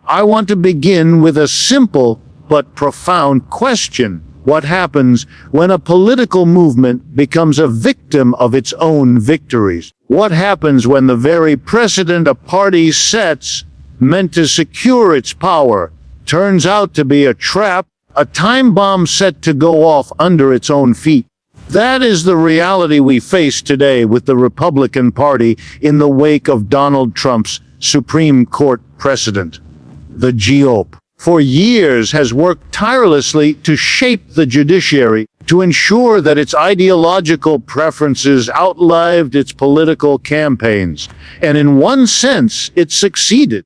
I want to begin with a simple but profound question. What happens when a political movement becomes a victim of its own victories? What happens when the very precedent a party sets, meant to secure its power, turns out to be a trap, a time bomb set to go off under its own feet? That is the reality we face today with the Republican Party in the wake of Donald Trump's Supreme Court precedent. The GOP, for years, has worked tirelessly to shape the judiciary to ensure that its ideological preferences outlived its political campaigns. And in one sense, it succeeded.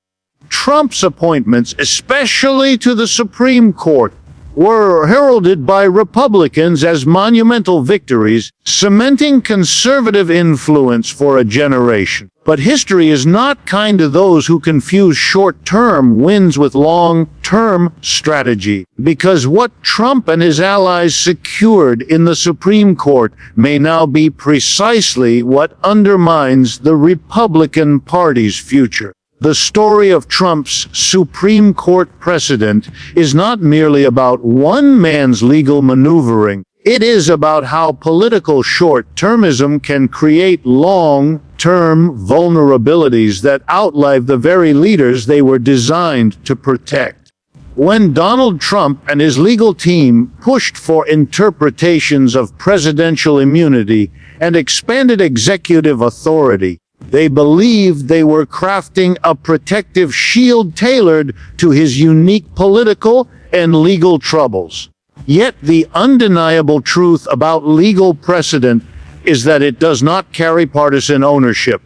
Trump's appointments, especially to the Supreme Court, were heralded by Republicans as monumental victories, cementing conservative influence for a generation. But history is not kind to those who confuse short-term wins with long-term strategy, because what Trump and his allies secured in the Supreme Court may now be precisely what undermines the Republican Party's future. The story of Trump's Supreme Court precedent is not merely about one man's legal maneuvering. It is about how political short-termism can create long-term vulnerabilities that outlive the very leaders they were designed to protect. When Donald Trump and his legal team pushed for interpretations of presidential immunity and expanded executive authority, they believed they were crafting a protective shield tailored to his unique political and legal troubles. Yet the undeniable truth about legal precedent is that it does not carry partisan ownership.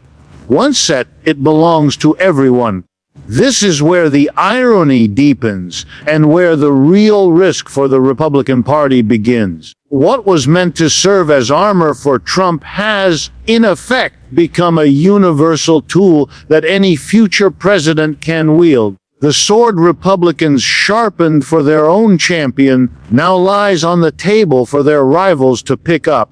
Once set, it belongs to everyone. This is where the irony deepens and where the real risk for the Republican Party begins. What was meant to serve as armor for Trump has, in effect, become a universal tool that any future president can wield. The sword Republicans sharpened for their own champion now lies on the table for their rivals to pick up.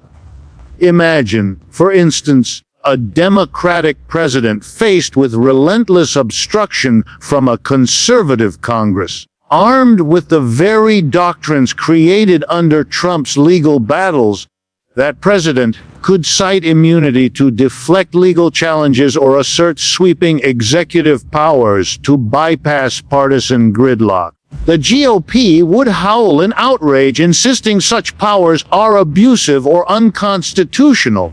Imagine, for instance, a Democratic president faced with relentless obstruction from a conservative Congress. Armed with the very doctrines created under Trump's legal battles, that president could cite immunity to deflect legal challenges or assert sweeping executive powers to bypass partisan gridlock. The GOP would howl in outrage, insisting such powers are abusive or unconstitutional.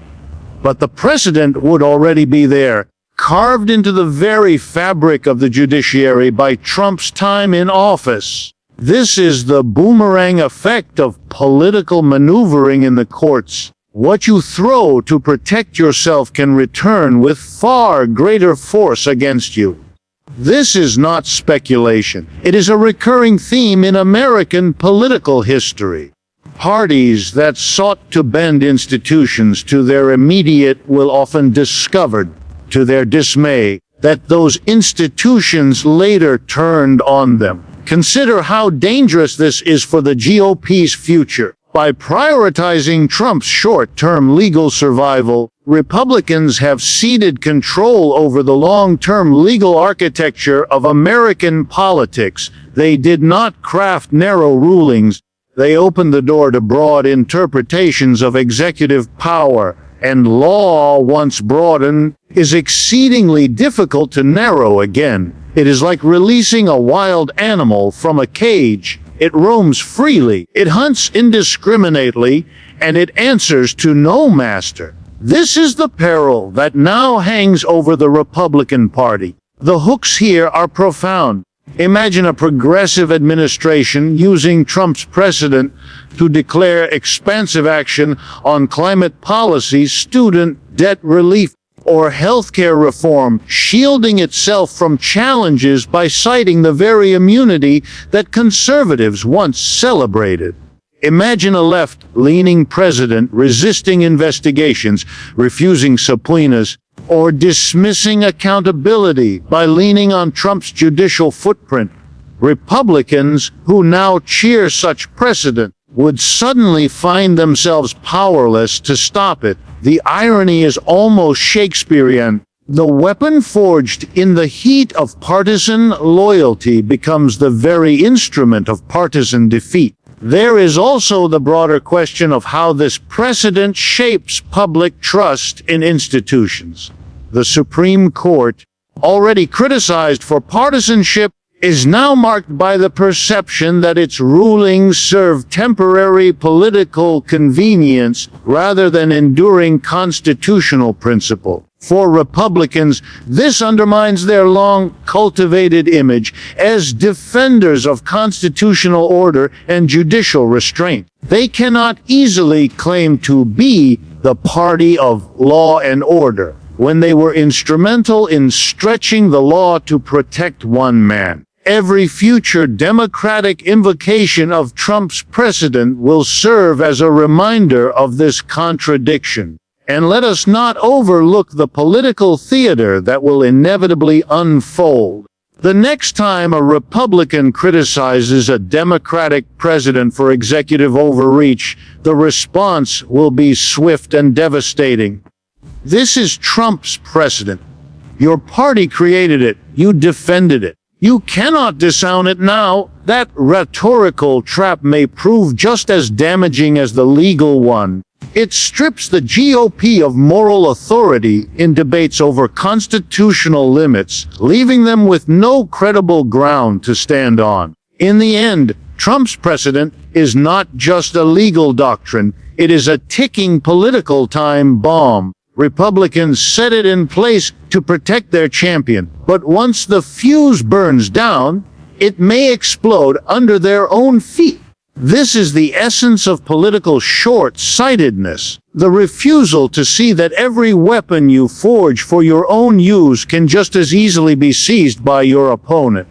But the precedent would already be there, carved into the very fabric of the judiciary by Trump's time in office. This is the boomerang effect of political maneuvering in the courts. What you throw to protect yourself can return with far greater force against you. This is not speculation. It is a recurring theme in American political history. Parties that sought to bend institutions to their immediate will often discover, to their dismay, that those institutions later turned on them. Consider how dangerous this is for the GOP's future. By prioritizing Trump's short-term legal survival, Republicans have ceded control over the long-term legal architecture of American politics. They did not craft narrow rulings. They opened the door to broad interpretations of executive power, and law, once broadened, is exceedingly difficult to narrow again. It is like releasing a wild animal from a cage. It roams freely, it hunts indiscriminately, and it answers to no master. This is the peril that now hangs over the Republican Party. The hooks here are profound. Imagine a progressive administration using Trump's precedent to declare expansive action on climate policy, student debt relief, or healthcare reform, shielding itself from challenges by citing the very immunity that conservatives once celebrated. Imagine a left-leaning president resisting investigations, refusing subpoenas, or dismissing accountability by leaning on Trump's judicial footprint. Republicans who now cheer such precedent would suddenly find themselves powerless to stop it. The irony is almost Shakespearean. The weapon forged in the heat of partisan loyalty becomes the very instrument of partisan defeat. There is also the broader question of how this precedent shapes public trust in institutions. The Supreme Court, already criticized for partisanship, is now marked by the perception that its rulings serve temporary political convenience rather than enduring constitutional principle. For Republicans, this undermines their long-cultivated image as defenders of constitutional order and judicial restraint. They cannot easily claim to be the party of law and order when they were instrumental in stretching the law to protect one man. Every future Democratic invocation of Trump's precedent will serve as a reminder of this contradiction. And let us not overlook the political theater that will inevitably unfold. The next time a Republican criticizes a Democratic president for executive overreach, the response will be swift and devastating. This is Trump's precedent. Your party created it. You defended it. You cannot disown it now. That rhetorical trap may prove just as damaging as the legal one. It strips the GOP of moral authority in debates over constitutional limits, leaving them with no credible ground to stand on. In the end, Trump's precedent is not just a legal doctrine, it is a ticking political time bomb. Republicans set it in place to protect their champion, but once the fuse burns down, it may explode under their own feet. This is the essence of political short-sightedness, the refusal to see that every weapon you forge for your own use can just as easily be seized by your opponent.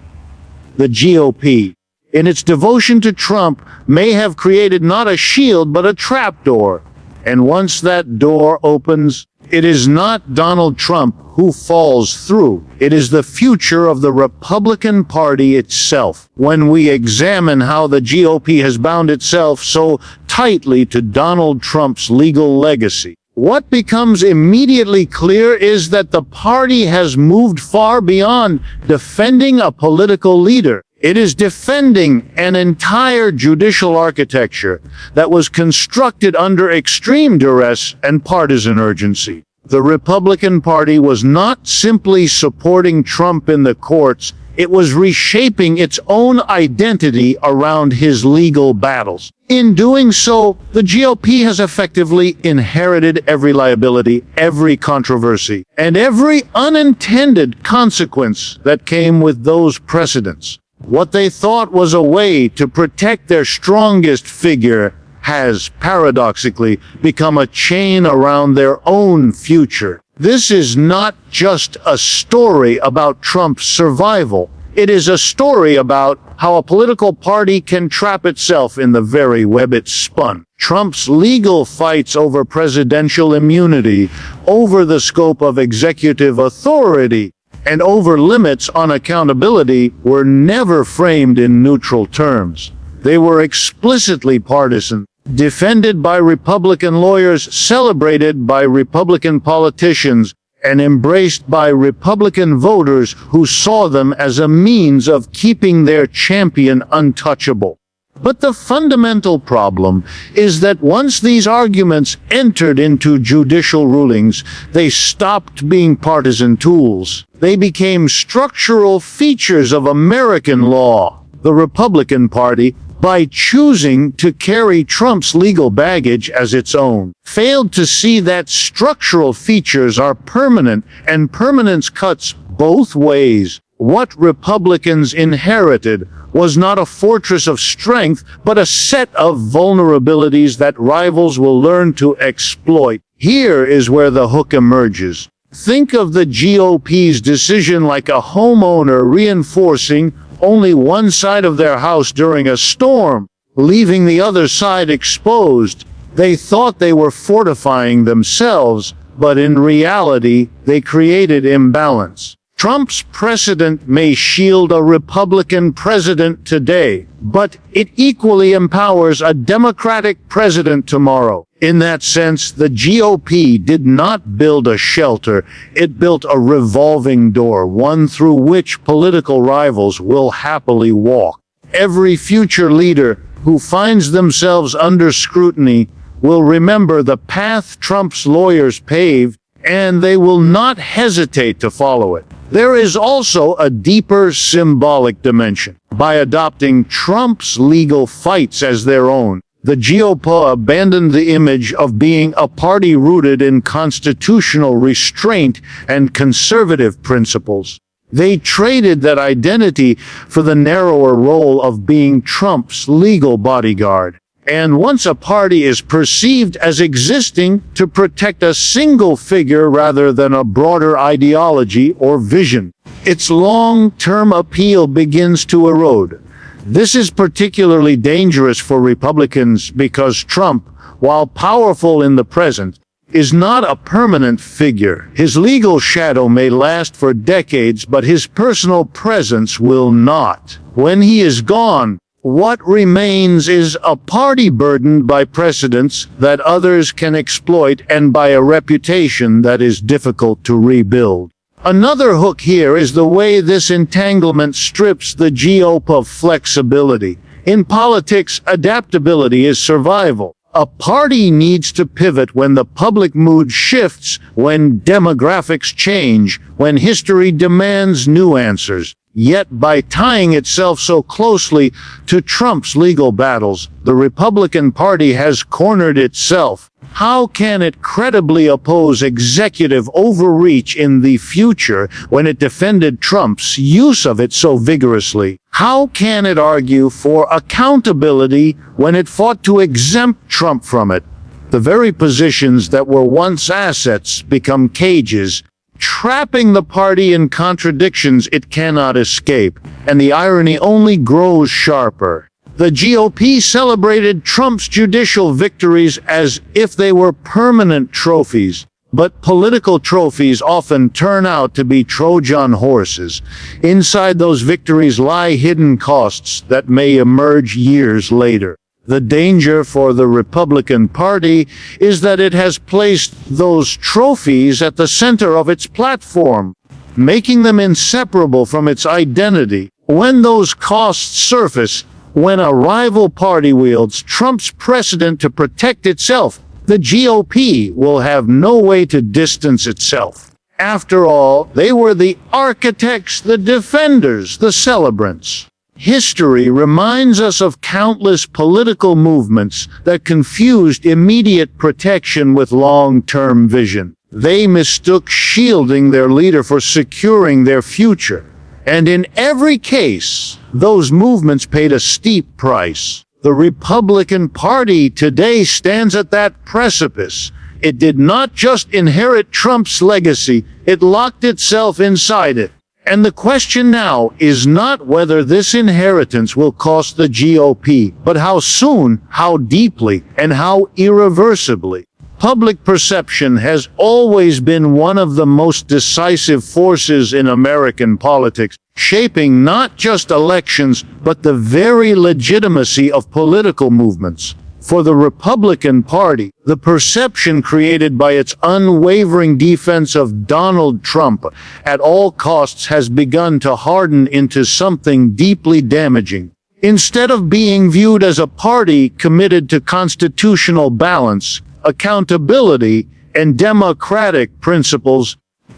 The GOP, in its devotion to Trump, may have created not a shield but a trapdoor, and once that door opens, it is not Donald Trump who falls through. It is the future of the Republican Party itself. When we examine how the GOP has bound itself so tightly to Donald Trump's legal legacy, what becomes immediately clear is that the party has moved far beyond defending a political leader. It is defending an entire judicial architecture that was constructed under extreme duress and partisan urgency. The Republican Party was not simply supporting Trump in the courts, it was reshaping its own identity around his legal battles. In doing so, the GOP has effectively inherited every liability, every controversy, and every unintended consequence that came with those precedents. What they thought was a way to protect their strongest figure has, paradoxically, become a chain around their own future. This is not just a story about Trump's survival. It is a story about how a political party can trap itself in the very web it spun. Trump's legal fights over presidential immunity, over the scope of executive authority, and over limits on accountability were never framed in neutral terms. They were explicitly partisan, defended by Republican lawyers, celebrated by Republican politicians, and embraced by Republican voters who saw them as a means of keeping their champion untouchable. But the fundamental problem is that once these arguments entered into judicial rulings, they stopped being partisan tools. They became structural features of American law. The Republican Party, by choosing to carry Trump's legal baggage as its own, failed to see that structural features are permanent, and permanence cuts both ways. What Republicans inherited was not a fortress of strength, but a set of vulnerabilities that rivals will learn to exploit. Here is where the hook emerges. Think of the GOP's decision like a homeowner reinforcing only one side of their house during a storm, leaving the other side exposed. They thought they were fortifying themselves, but in reality, they created imbalance. Trump's precedent may shield a Republican president today, but it equally empowers a Democratic president tomorrow. In that sense, the GOP did not build a shelter, it built a revolving door, one through which political rivals will happily walk. Every future leader who finds themselves under scrutiny will remember the path Trump's lawyers paved, and they will not hesitate to follow it. There is also a deeper symbolic dimension. By adopting Trump's legal fights as their own, the GOP abandoned the image of being a party rooted in constitutional restraint and conservative principles. They traded that identity for the narrower role of being Trump's legal bodyguard. And once a party is perceived as existing to protect a single figure rather than a broader ideology or vision, its long-term appeal begins to erode. This is particularly dangerous for Republicans because Trump, while powerful in the present, is not a permanent figure. His legal shadow may last for decades, but his personal presence will not. When he is gone, what remains is a party burdened by precedents that others can exploit and by a reputation that is difficult to rebuild. Another hook here is the way this entanglement strips the GOP of flexibility. In politics, adaptability is survival. A party needs to pivot when the public mood shifts, when demographics change, when history demands new answers. Yet by tying itself so closely to Trump's legal battles, the Republican Party has cornered itself. How can it credibly oppose executive overreach in the future when it defended Trump's use of it so vigorously? How can it argue for accountability when it fought to exempt Trump from it? The very positions that were once assets become cages, trapping the party in contradictions it cannot escape, and the irony only grows sharper. The GOP celebrated Trump's judicial victories as if they were permanent trophies, but political trophies often turn out to be Trojan horses. Inside those victories lie hidden costs that may emerge years later. The danger for the Republican Party is that it has placed those trophies at the center of its platform, making them inseparable from its identity. When those costs surface, when a rival party wields Trump's precedent to protect itself, the GOP will have no way to distance itself. After all, they were the architects, the defenders, the celebrants. History reminds us of countless political movements that confused immediate protection with long-term vision. They mistook shielding their leader for securing their future. And in every case, those movements paid a steep price. The Republican Party today stands at that precipice. It did not just inherit Trump's legacy, it locked itself inside it. And the question now is not whether this inheritance will cost the GOP, but how soon, how deeply, and how irreversibly. Public perception has always been one of the most decisive forces in American politics, shaping not just elections, but the very legitimacy of political movements. For the Republican Party, the perception created by its unwavering defense of Donald Trump at all costs has begun to harden into something deeply damaging. Instead of being viewed as a party committed to constitutional balance, accountability, and democratic principles,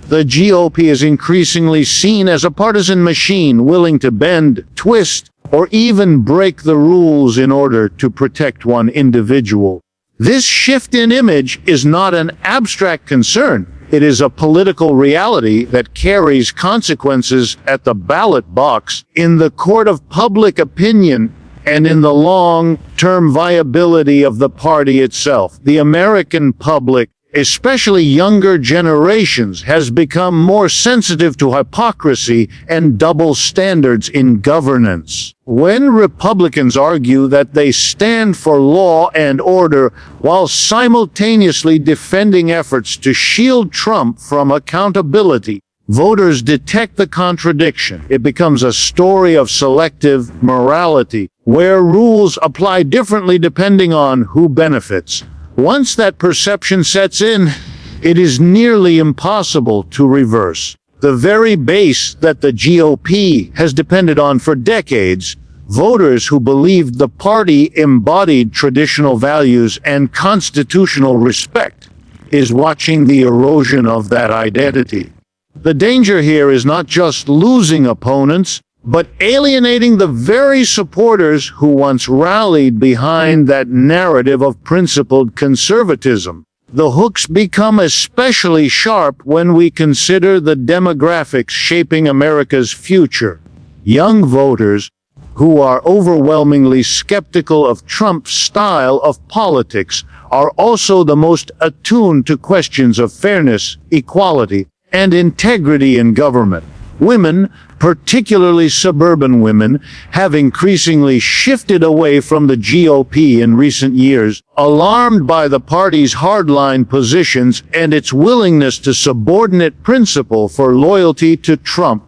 the GOP is increasingly seen as a partisan machine willing to bend, twist, or even break the rules in order to protect one individual. This shift in image is not an abstract concern. It is a political reality that carries consequences at the ballot box, in the court of public opinion, and in the long-term viability of the party itself. The American public, especially younger generations, has become more sensitive to hypocrisy and double standards in governance. When Republicans argue that they stand for law and order while simultaneously defending efforts to shield Trump from accountability, voters detect the contradiction. It becomes a story of selective morality, where rules apply differently depending on who benefits. Once that perception sets in, it is nearly impossible to reverse. The very base that the GOP has depended on for decades, voters who believed the party embodied traditional values and constitutional respect, is watching the erosion of that identity. The danger here is not just losing opponents, but alienating the very supporters who once rallied behind that narrative of principled conservatism. The hooks become especially sharp when we consider the demographics shaping America's future. Young voters, who are overwhelmingly skeptical of Trump's style of politics, are also the most attuned to questions of fairness, equality, and integrity in government. Women, particularly suburban women, have increasingly shifted away from the GOP in recent years, alarmed by the party's hardline positions and its willingness to subordinate principle for loyalty to Trump.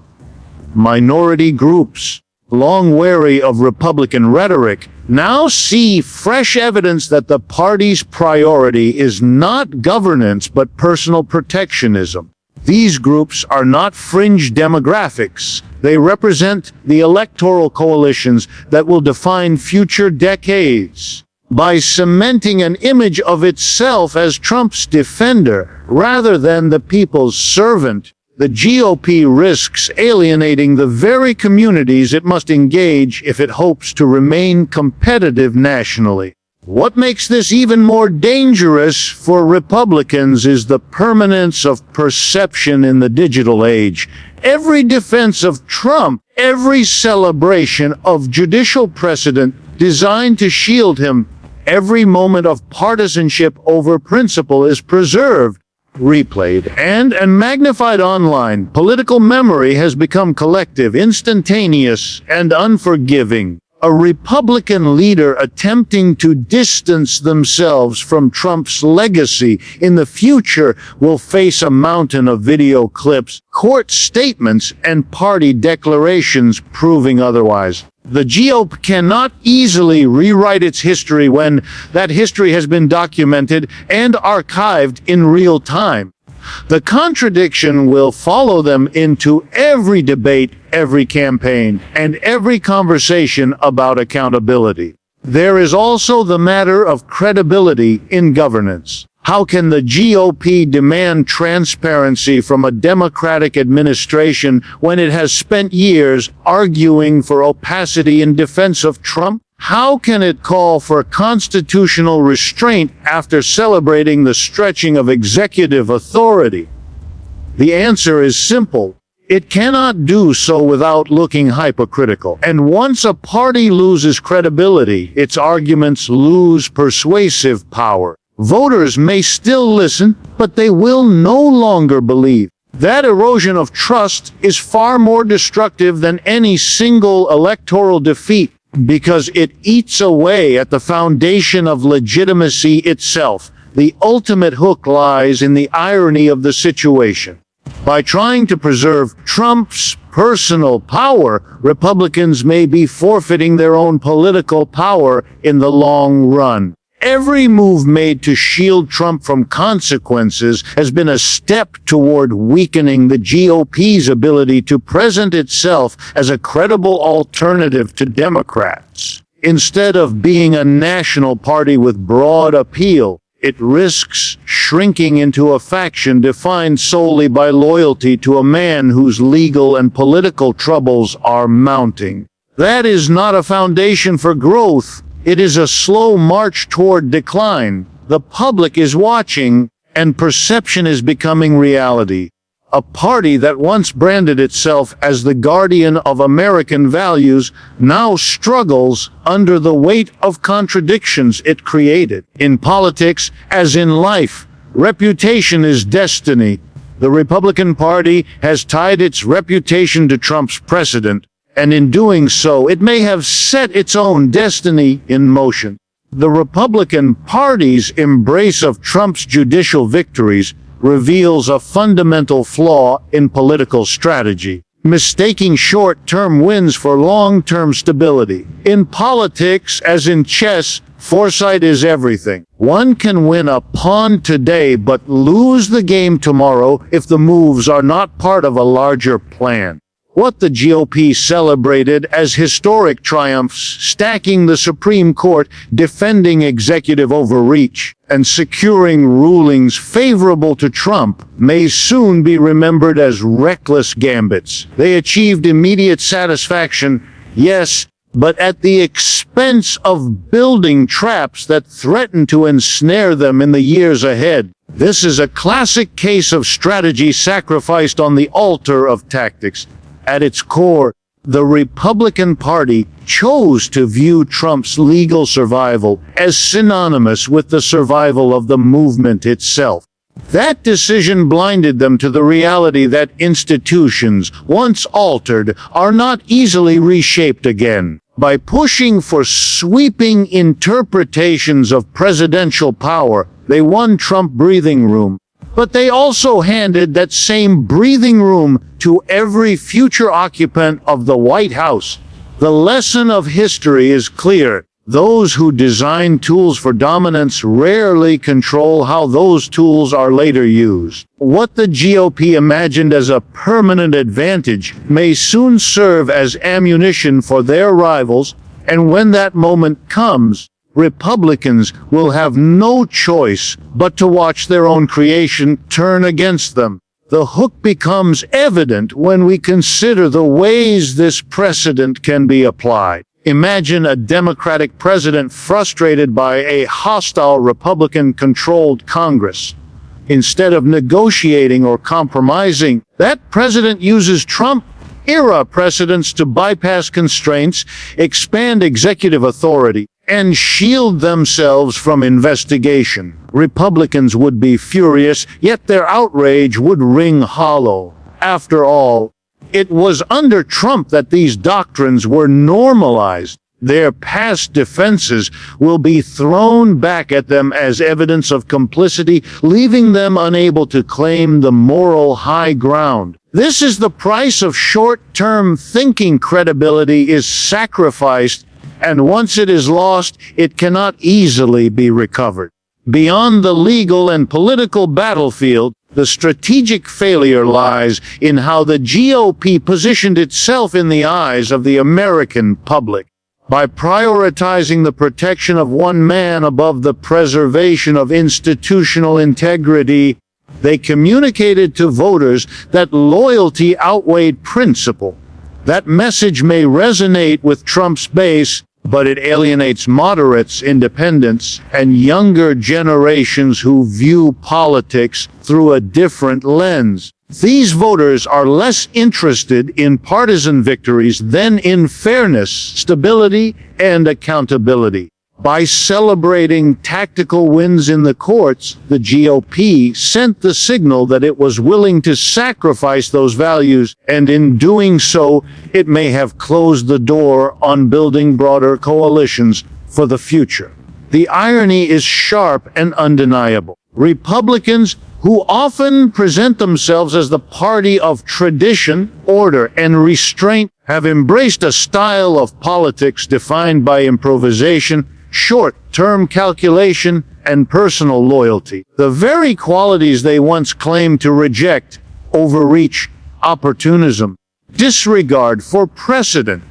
Minority groups, long wary of Republican rhetoric, now see fresh evidence that the party's priority is not governance but personal protectionism. These groups are not fringe demographics. They represent the electoral coalitions that will define future decades. By cementing an image of itself as Trump's defender rather than the people's servant, the GOP risks alienating the very communities it must engage if it hopes to remain competitive nationally. What makes this even more dangerous for Republicans is the permanence of perception in the digital age. Every defense of Trump, every celebration of judicial precedent designed to shield him, every moment of partisanship over principle is preserved, replayed, and magnified online. Political memory has become collective, instantaneous, and unforgiving. A Republican leader attempting to distance themselves from Trump's legacy in the future will face a mountain of video clips, court statements, and party declarations proving otherwise. The GOP cannot easily rewrite its history when that history has been documented and archived in real time. The contradiction will follow them into every debate, every campaign, and every conversation about accountability. There is also the matter of credibility in governance. How can the GOP demand transparency from a Democratic administration when it has spent years arguing for opacity in defense of Trump? How can it call for constitutional restraint after celebrating the stretching of executive authority? The answer is simple. It cannot do so without looking hypocritical. And once a party loses credibility, its arguments lose persuasive power. Voters may still listen, but they will no longer believe. That erosion of trust is far more destructive than any single electoral defeat, because it eats away at the foundation of legitimacy itself. The ultimate hook lies in the irony of the situation. By trying to preserve Trump's personal power, Republicans may be forfeiting their own political power in the long run. Every move made to shield Trump from consequences has been a step toward weakening the GOP's ability to present itself as a credible alternative to Democrats. Instead of being a national party with broad appeal, it risks shrinking into a faction defined solely by loyalty to a man whose legal and political troubles are mounting. That is not a foundation for growth. It is a slow march toward decline. The public is watching, and perception is becoming reality. A party that once branded itself as the guardian of American values now struggles under the weight of contradictions it created. In politics, as in life, reputation is destiny. The Republican Party has tied its reputation to Trump's precedent, and in doing so, it may have set its own destiny in motion. The Republican Party's embrace of Trump's judicial victories reveals a fundamental flaw in political strategy, mistaking short-term wins for long-term stability. In politics, as in chess, Foresight is everything. One can win a pawn today but lose the game tomorrow if the moves are not part of a larger plan. What the GOP celebrated as historic triumphs, stacking the Supreme Court, defending executive overreach, and securing rulings favorable to Trump, may soon be remembered as reckless gambits. They achieved immediate satisfaction, yes, but at the expense of building traps that threaten to ensnare them in the years ahead. This is a classic case of strategy sacrificed on the altar of tactics. At its core, the Republican Party chose to view Trump's legal survival as synonymous with the survival of the movement itself. That decision blinded them to the reality that institutions, once altered, are not easily reshaped again. By pushing for sweeping interpretations of presidential power, they won Trump breathing room. But they also handed that same breathing room to every future occupant of the White House. The lesson of history is clear. Those who design tools for dominance rarely control how those tools are later used. What the GOP imagined as a permanent advantage may soon serve as ammunition for their rivals, and when that moment comes, Republicans will have no choice but to watch their own creation turn against them. The hook becomes evident when we consider the ways this precedent can be applied. Imagine a Democratic president frustrated by a hostile Republican-controlled Congress. Instead of negotiating or compromising, that president uses Trump-era precedents to bypass constraints, expand executive authority, and shield themselves from investigation. Republicans would be furious, yet their outrage would ring hollow. After all, it was under Trump that these doctrines were normalized. Their past defenses will be thrown back at them as evidence of complicity, leaving them unable to claim the moral high ground. This is the price of short-term thinking. Credibility is sacrificed, and once it is lost, it cannot easily be recovered. Beyond the legal and political battlefield, the strategic failure lies in how the GOP positioned itself in the eyes of the American public. By prioritizing the protection of one man above the preservation of institutional integrity, they communicated to voters that loyalty outweighed principle. That message may resonate with Trump's base, but it alienates moderates, independents, and younger generations who view politics through a different lens. These voters are less interested in partisan victories than in fairness, stability, and accountability. By celebrating tactical wins in the courts, the GOP sent the signal that it was willing to sacrifice those values, and in doing so, it may have closed the door on building broader coalitions for the future. The irony is sharp and undeniable. Republicans, who often present themselves as the party of tradition, order, and restraint, have embraced a style of politics defined by improvisation, short-term calculation, and personal loyalty. The very qualities they once claimed to reject: overreach, opportunism, disregard for precedent,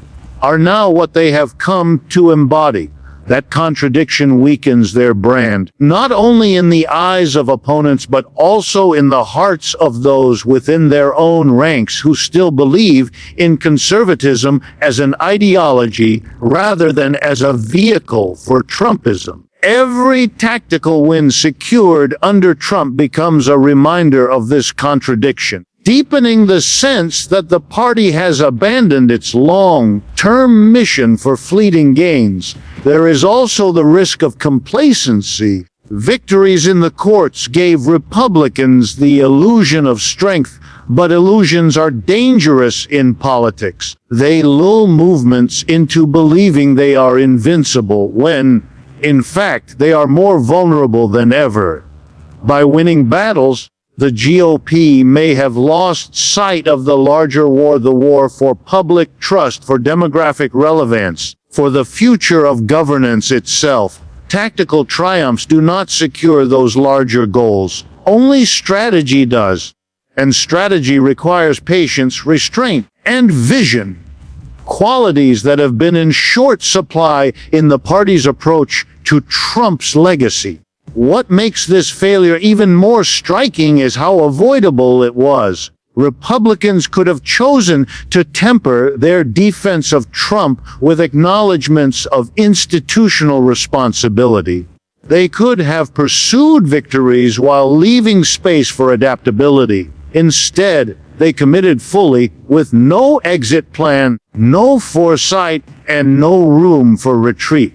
are now what they have come to embody. That contradiction weakens their brand, not only in the eyes of opponents but also in the hearts of those within their own ranks who still believe in conservatism as an ideology rather than as a vehicle for Trumpism. Every tactical win secured under Trump becomes a reminder of this contradiction, deepening the sense that the party has abandoned its long-term mission for fleeting gains. There is also the risk of complacency. Victories in the courts gave Republicans the illusion of strength, but illusions are dangerous in politics. They lull movements into believing they are invincible when, in fact, they are more vulnerable than ever. By winning battles, the GOP may have lost sight of the larger war, the war for public trust, for demographic relevance, for the future of governance itself. Tactical triumphs do not secure those larger goals. Only strategy does. And strategy requires patience, restraint, and vision. Qualities that have been in short supply in the party's approach to Trump's legacy. What makes this failure even more striking is how avoidable it was. Republicans could have chosen to temper their defense of Trump with acknowledgments of institutional responsibility. They could have pursued victories while leaving space for adaptability. Instead, they committed fully, with no exit plan, no foresight, and no room for retreat.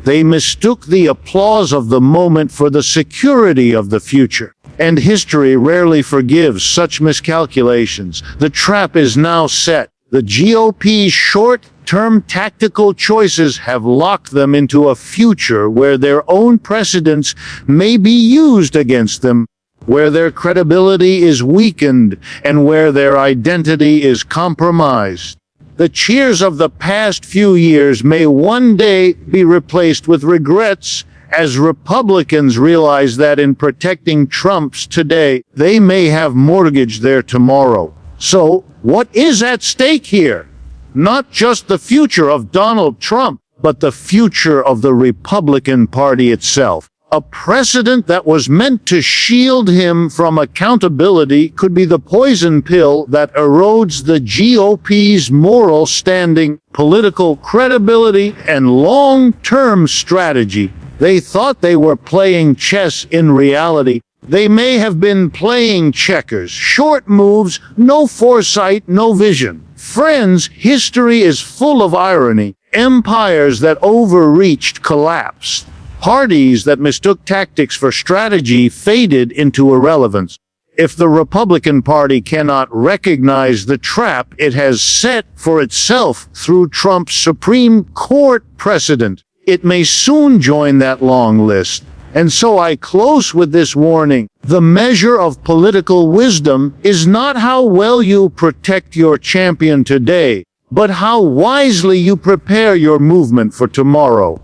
They mistook the applause of the moment for the security of the future. And history rarely forgives such miscalculations. The trap is now set. The GOP's short-term tactical choices have locked them into a future where their own precedents may be used against them, where their credibility is weakened, and where their identity is compromised. The cheers of the past few years may one day be replaced with regrets, as Republicans realize that in protecting Trump's today, they may have mortgaged their tomorrow. So, what is at stake here? Not just the future of Donald Trump, but the future of the Republican Party itself. A precedent that was meant to shield him from accountability could be the poison pill that erodes the GOP's moral standing, political credibility, and long-term strategy. They thought they were playing chess. In reality, they may have been playing checkers. Short moves, no foresight, no vision. Friends, history is full of irony. Empires that overreached collapsed. Parties that mistook tactics for strategy faded into irrelevance. If the Republican Party cannot recognize the trap it has set for itself through Trump's Supreme Court precedent, it may soon join that long list. And so I close with this warning. The measure of political wisdom is not how well you protect your champion today, but how wisely you prepare your movement for tomorrow.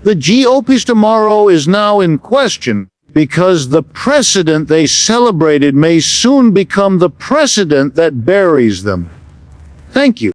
The GOP's tomorrow is now in question because the precedent they celebrated may soon become the precedent that buries them. Thank you.